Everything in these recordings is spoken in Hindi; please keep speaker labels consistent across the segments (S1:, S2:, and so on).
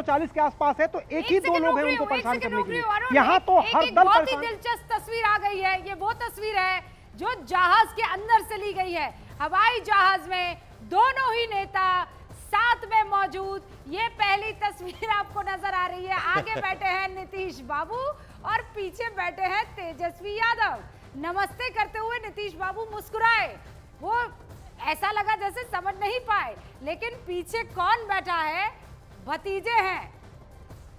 S1: 140 के आसपास है, तो एक ही दो लोग हैं उनको परेशान करने के लिए।
S2: और
S1: यहाँ तो हर दल
S2: बहुत ही दिलचस्प तस्वीर आ गई है। ये वो तस्वीर है जो जहाज के अंदर से ली गई है। हवाई जहाज में दोनों ही नेता साथ में मौजूद। ये पहली तस्वीर आपको नजर आ रही है। आगे बैठे हैं नीतीश बाबू और पीछे बैठे हैं तेजस्वी यादव। नमस्ते करते हुए नीतीश बाबू मुस्कुराए। वो ऐसा लगा जैसे समझ नहीं पाए, लेकिन पीछे कौन बैठा है? भतीजे हैं।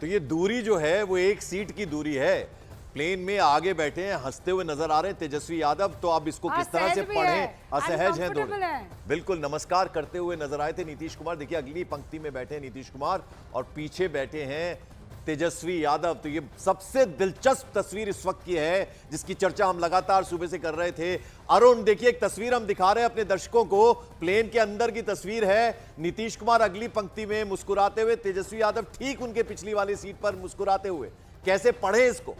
S3: तो ये दूरी जो है वो एक सीट की दूरी है। प्लेन में आगे बैठे हैं, हंसते हुए नजर आ रहे हैं तेजस्वी यादव। तो आप इसको किस तरह से पढ़ें? असहज हैं दोनों। बिल्कुल नमस्कार करते हुए नजर आए थे नीतीश कुमार। देखिए अगली पंक्ति में बैठे हैं नीतीश कुमार और पीछे बैठे हैं तेजस्वी यादव। तो ये सबसे दिलचस्प तस्वीर इस वक्त की है जिसकी चर्चा हम लगातार सुबह से कर रहे थे। अरुण देखिए, एक तस्वीर हम दिखा रहे हैं अपने दर्शकों को, प्लेन के अंदर की तस्वीर है। नीतीश कुमार अगली पंक्ति में मुस्कुराते हुए, तेजस्वी यादव ठीक उनके पिछली वाली सीट पर मुस्कुराते हुए। कैसे पढ़े इसको?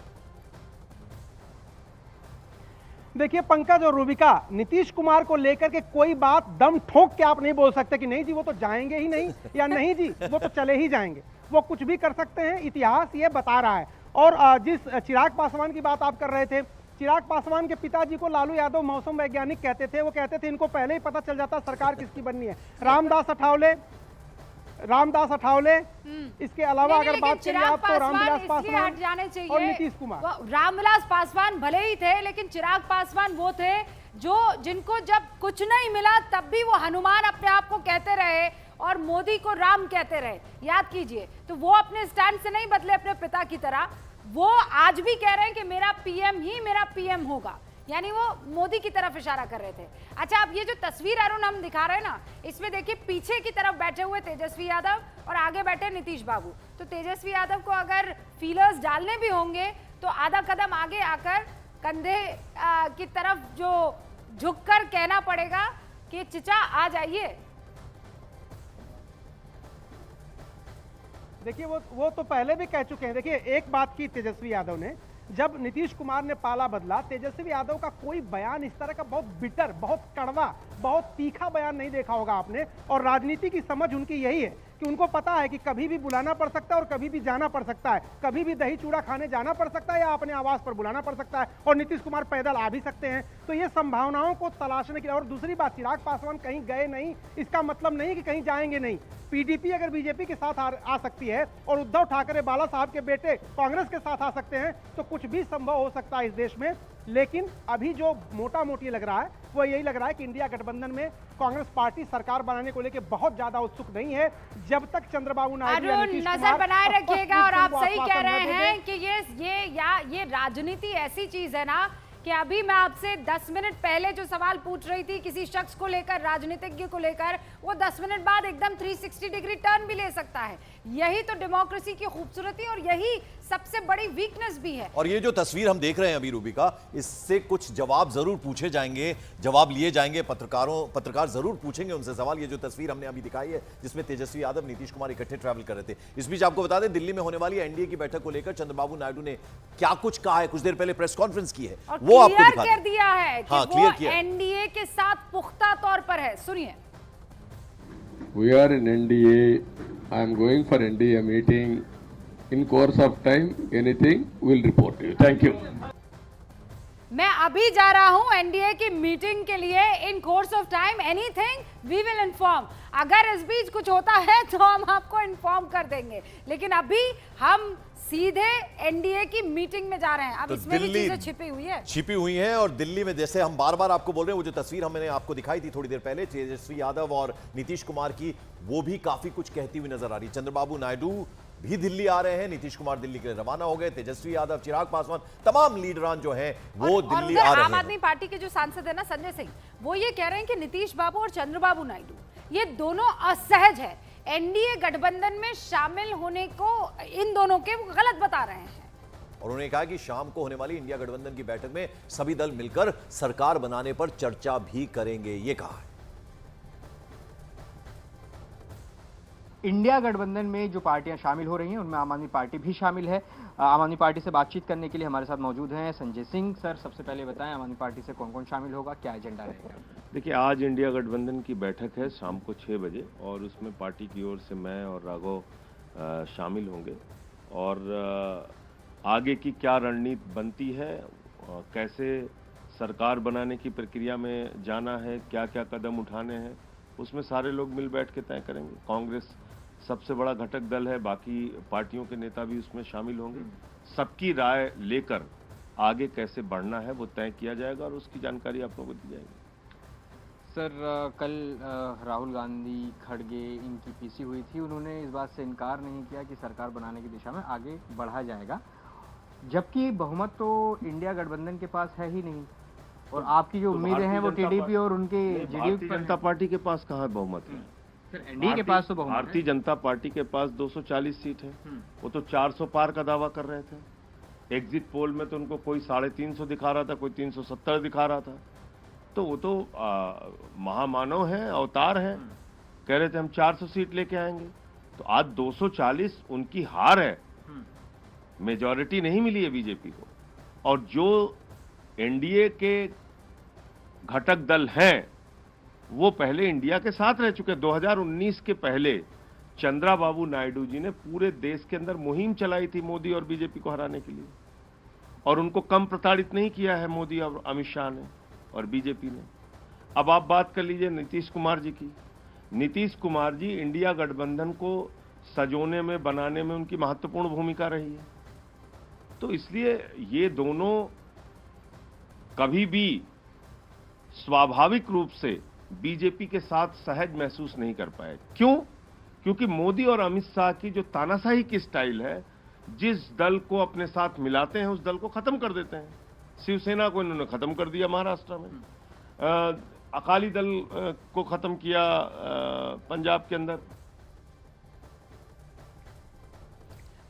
S1: देखिए पंकज और रूबिका, नीतीश कुमार को लेकर के कोई बात दम ठोक के आप नहीं बोल सकते कि नहीं जी वो तो जाएंगे ही नहीं, या नहीं जी वो तो चले ही जाएंगे। वो कुछ भी कर सकते हैं, इतिहास ये बता रहा है। और जिस चिराग पासवान की बात आप कर रहे थे, चिराग पासवान के पिताजी को लालू यादव मौसम वैज्ञानिक कहते थे। वो कहते थे इनको पहले ही पता चल जाता सरकार किसकी बननी है। रामदास अठावले, इसके अलावा अगर बात करें आप तो रामविलास पासवान और नीतीश कुमार।
S2: रामविलास पासवान भले ही थे, लेकिन चिराग पासवान वो थे जिनको जब कुछ नहीं मिला तब भी वो हनुमान अपने आप को कहते रहे और मोदी को राम कहते रहे। याद कीजिए, तो वो अपने स्टैंड से नहीं बदले अपने पिता की तरह। वो आज भी कह रहे हैं कि मेरा पीएम ही मेरा पीएम होगा, यानी वो मोदी की तरफ इशारा कर रहे थे। अच्छा, अब ये जो तस्वीर अरुण हम दिखा रहे हैं ना, इसमें देखिए पीछे की तरफ बैठे हुए तेजस्वी यादव और आगे बैठे नीतीश बाबू। तो तेजस्वी यादव को अगर फीलर्स डालने भी होंगे तो आधा कदम आगे आकर कंधे की तरफ जो झुककर कहना पड़ेगा कि चिचा आ जाइए।
S1: देखिए वो तो पहले भी कह चुके हैं। देखिए एक बात की तेजस्वी यादव ने, जब नीतीश कुमार ने पाला बदला, तेजस्वी यादव का कोई बयान इस तरह का बहुत बिटर, बहुत कड़वा, बहुत तीखा बयान नहीं देखा होगा आपने। और राजनीति की समझ उनकी यही है कि उनको पता है कि कभी भी बुलाना पड़ सकता है और कभी भी जाना पड़ सकता है। कभी भी दही चूड़ा खाने जाना पड़ सकता है या अपने आवास पर बुलाना पड़ सकता है, और नीतीश कुमार पैदल आ भी सकते हैं। तो ये संभावनाओं को तलाशने के लिए। और दूसरी बात, चिराग पासवान कहीं गए नहीं, इसका मतलब नहीं कि कहीं जाएंगे नहीं। पीडीपी अगर बीजेपी के साथ आ सकती है और उद्धव ठाकरे बाला साहब के बेटे कांग्रेस के साथ आ सकते हैं, तो कुछ भी संभव हो सकता है इस देश में। लेकिन अभी जो मोटा मोटी लग रहा है वो यही लग रहा है कि इंडिया गठबंधन में कांग्रेस पार्टी सरकार बनाने को लेकर बहुत ज्यादा उत्सुक नहीं है जब तक चंद्रबाबू नायडू या नीतीश कुमार
S2: नजर बनाए रखिएगा। और आप सही कह रहे हैं कि ये राजनीति ऐसी चीज है ना कि अभी मैं आपसे 10 मिनट पहले जो सवाल पूछ रही थी किसी शख्स को लेकर, राजनीतिज्ञ को लेकर, वो 10 मिनट बाद एकदम 360 डिग्री टर्न भी ले सकता है। यही तो डेमोक्रेसी की खूबसूरती और यही सबसे बड़ी वीकनेस भी है।
S3: और ये जो तस्वीर हम देख रहे हैं अभी रूबिका, इससे कुछ जवाब जरूर पूछे जाएंगे, जवाब लिए जाएंगे। पत्रकार जरूर पूछेंगे उनसे सवाल। ये जो तस्वीर हमने अभी दिखाई है जिसमें तेजस्वी यादव, नीतीश कुमार इकट्ठे ट्रैवल कर रहे थे। इस बीच आपको बता दें, दिल्ली में होने वाली एनडीए की बैठक को लेकर चंद्रबाबू नायडू ने क्या कुछ कहा है। कुछ देर पहले प्रेस कॉन्फ्रेंस की है, वो आपको दिखा
S2: कर दिया है कि
S3: वो
S2: एनडीए के साथ पुख्ता तौर पर है। सुनिए।
S4: We are in NDA. I am going for NDA meeting. In course of time, anything we'll report to you. Thank you.
S2: मैं अभी जा रहा हूं एनडीए की मीटिंग के लिए। In course of time anything we will inform. अगर इस बीच कुछ होता है तो हम आपको इन्फॉर्म कर देंगे, लेकिन अभी हम सीधे एनडीए की मीटिंग में जा रहे हैं। अब
S3: तो
S2: इसमें भी चीजें छिपी हुई है।
S3: और दिल्ली में जैसे हम बार बार आपको बोल रहे हैं, वो जो तस्वीर हमने आपको दिखाई थी थोड़ी देर पहले तेजस्वी यादव और नीतीश कुमार की, वो भी काफी कुछ कहती हुई नजर आ रही। चंद्रबाबू नायडू भी दिल्ली आ रहे हैं, नीतीश कुमार दिल्ली के लिए रवाना हो गए, तेजस्वी यादव, चिराग पासवान, तमाम लीडरान जो हैं वो दिल्ली आ रहे हैं।
S2: आम आदमी पार्टी के जो सांसद है ना संजय सिंह, वो ये कह रहे हैं कि नीतीश बाबू और चंद्रबाबू नायडू ये दोनों असहज है। एनडीए गठबंधन में शामिल होने को इन दोनों के गलत बता रहे हैं।
S3: और उन्होंने कहा कि शाम को होने वाली इंडिया गठबंधन की बैठक में सभी दल मिलकर सरकार बनाने पर चर्चा भी करेंगे, ये कहा है।
S5: इंडिया गठबंधन में जो पार्टियां शामिल हो रही हैं उनमें आम आदमी पार्टी भी शामिल है। आम आदमी पार्टी से बातचीत करने के लिए हमारे साथ मौजूद हैं संजय सिंह। सर, सबसे पहले बताएं आम आदमी पार्टी से कौन कौन शामिल होगा, क्या एजेंडा रहेगा?
S4: देखिए, आज इंडिया गठबंधन की बैठक है शाम को 6 बजे, और उसमें पार्टी की ओर से मैं और राघव
S6: शामिल होंगे और आगे की क्या रणनीति बनती है, कैसे सरकार बनाने की प्रक्रिया में जाना है, क्या क्या कदम उठाने हैं, उसमें सारे लोग मिल बैठ के तय करेंगे। कांग्रेस सबसे बड़ा घटक दल है, बाकी पार्टियों के नेता भी उसमें शामिल होंगे। सबकी राय लेकर आगे कैसे बढ़ना है वो तय किया जाएगा और उसकी जानकारी आप लोगों को दी जाएगी।
S5: सर, कल राहुल गांधी, खड़गे, इनकी पीसी हुई थी, उन्होंने इस बात से इनकार नहीं किया कि सरकार बनाने की दिशा में आगे बढ़ा जाएगा, जबकि बहुमत तो इंडिया गठबंधन के पास है ही नहीं और आपकी जो उम्मीदें हैं वो टीडीपी और उनके जेडीयू
S6: भारतीय जनता पार्टी के पास कहाँ बहुमत है?
S5: सर, एनडीए के पास तो बहुमत है।
S6: भारतीय जनता पार्टी के पास 240 सीट है, वो तो 400 पार का दावा कर रहे थे। एग्जिट पोल में तो उनको कोई 350 दिखा रहा था, कोई 370 दिखा रहा था। तो वो तो महामानव है, अवतार है, कह रहे थे हम 400 सीट लेके आएंगे। तो आज 240 उनकी हार है, मेजॉरिटी नहीं मिली है बीजेपी को। और जो एनडीए के घटक दल हैं वो पहले इंडिया के साथ रह चुके। 2019 के पहले चंद्राबाबू नायडू जी ने पूरे देश के अंदर मुहिम चलाई थी मोदी और बीजेपी को हराने के लिए, और उनको कम प्रताड़ित नहीं किया है मोदी और अमित शाह ने और बीजेपी ने। अब आप बात कर लीजिए नीतीश कुमार जी की। नीतीश कुमार जी इंडिया गठबंधन को सजोने में, बनाने में उनकी महत्वपूर्ण भूमिका रही है। तो इसलिए ये दोनों कभी भी स्वाभाविक रूप से बीजेपी के साथ सहज महसूस नहीं कर पाए। क्यों? क्योंकि मोदी और अमित शाह की जो तानाशाही की स्टाइल है, जिस दल को अपने साथ मिलाते हैं उस दल को खत्म कर देते हैं। शिवसेना को इन्होंने खत्म कर दिया महाराष्ट्र में, अकाली दल को खत्म किया पंजाब के अंदर।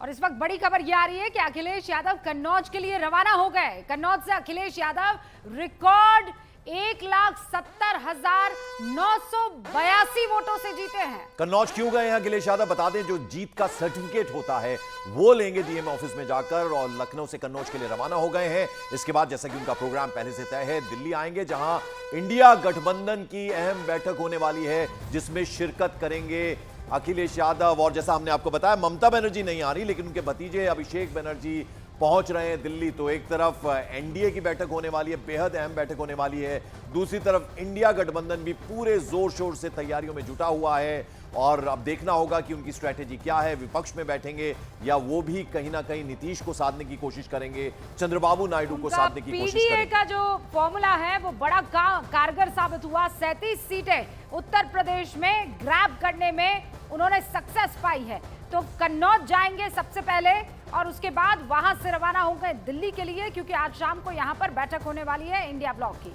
S2: और इस वक्त बड़ी खबर ये आ रही है कि अखिलेश यादव कन्नौज के लिए रवाना हो गए। कन्नौज से अखिलेश यादव रिकॉर्ड 1,70,982 वोटों से जीते हैं।
S3: कन्नौज क्यों गए हैं अखिलेश यादव? बता दें, जो जीत का सर्टिफिकेट होता है वो लेंगे डीएम ऑफिस में जाकर, और लखनऊ से कन्नौज के लिए रवाना हो गए हैं। इसके बाद जैसा कि उनका प्रोग्राम पहले से तय है, दिल्ली आएंगे जहां इंडिया गठबंधन की अहम बैठक होने वाली है, जिसमें शिरकत करेंगे अखिलेश यादव। और जैसा हमने आपको बताया, ममता बनर्जी नहीं आ रही, लेकिन उनके भतीजे अभिषेक बनर्जी पहुंच रहे हैं दिल्ली। तो एक तरफ एनडीए की बैठक होने वाली है, बेहद अहम बैठक होने वाली है, दूसरी तरफ इंडिया गठबंधन भी पूरे जोर शोर से तैयारियों में जुटा हुआ है। और अब देखना होगा कि उनकी स्ट्रैटेजी क्या है, विपक्ष में बैठेंगे या वो भी कहीं ना कहीं नीतीश को साधने की कोशिश करेंगे, चंद्रबाबू नायडू को साधने की कोशिश
S2: पीडीए
S3: करेंगे।
S2: का जो फॉर्मूला है वो बड़ा कारगर साबित हुआ। 37 सीटें उत्तर प्रदेश में ग्रैब करने में उन्होंने सक्सेस पाई है। तो कन्नौज जाएंगे सबसे पहले और उसके बाद वहां से रवाना होंगे दिल्ली के लिए, क्योंकि आज शाम को यहां पर बैठक होने वाली है इंडिया ब्लॉक की।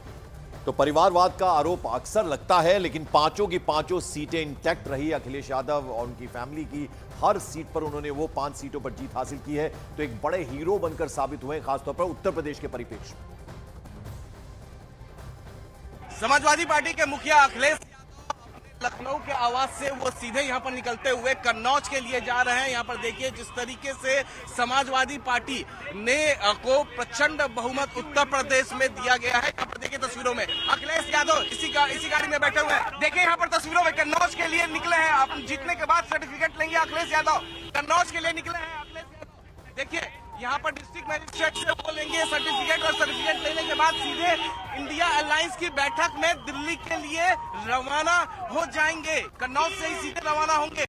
S3: तो परिवारवाद का आरोप अक्सर लगता है, लेकिन पांचों की पांचों सीटें इंटैक्ट रही। अखिलेश यादव और उनकी फैमिली की हर सीट पर उन्होंने वो 5 सीटों पर जीत हासिल की है। तो एक बड़े हीरो बनकर साबित हुए, खासतौर पर उत्तर प्रदेश के परिप्रेक्ष्य में।
S7: समाजवादी पार्टी के मुखिया अखिलेश लखनऊ के आवास से वो सीधे यहाँ पर निकलते हुए कन्नौज के लिए जा रहे हैं। यहाँ पर देखिए जिस तरीके से समाजवादी पार्टी ने को प्रचंड बहुमत उत्तर प्रदेश में दिया गया है। यहाँ पर देखिए तस्वीरों में अखिलेश यादव इसी गाड़ी में बैठे हुए हैं। देखिए यहाँ पर तस्वीरों में कन्नौज के लिए निकले हैं। आप जीतने के बाद सर्टिफिकेट लेंगे अखिलेश यादव, कन्नौज के लिए निकले हैं अखिलेश यादव। देखिए यहाँ पर डिस्ट्रिक्ट मजिस्ट्रेट से वो लेंगे सर्टिफिकेट, और सर्टिफिकेट लेने के बाद सीधे इंडिया अलायंस की बैठक में दिल्ली के लिए रवाना हो जाएंगे। कन्नौज से ही सीधे रवाना होंगे।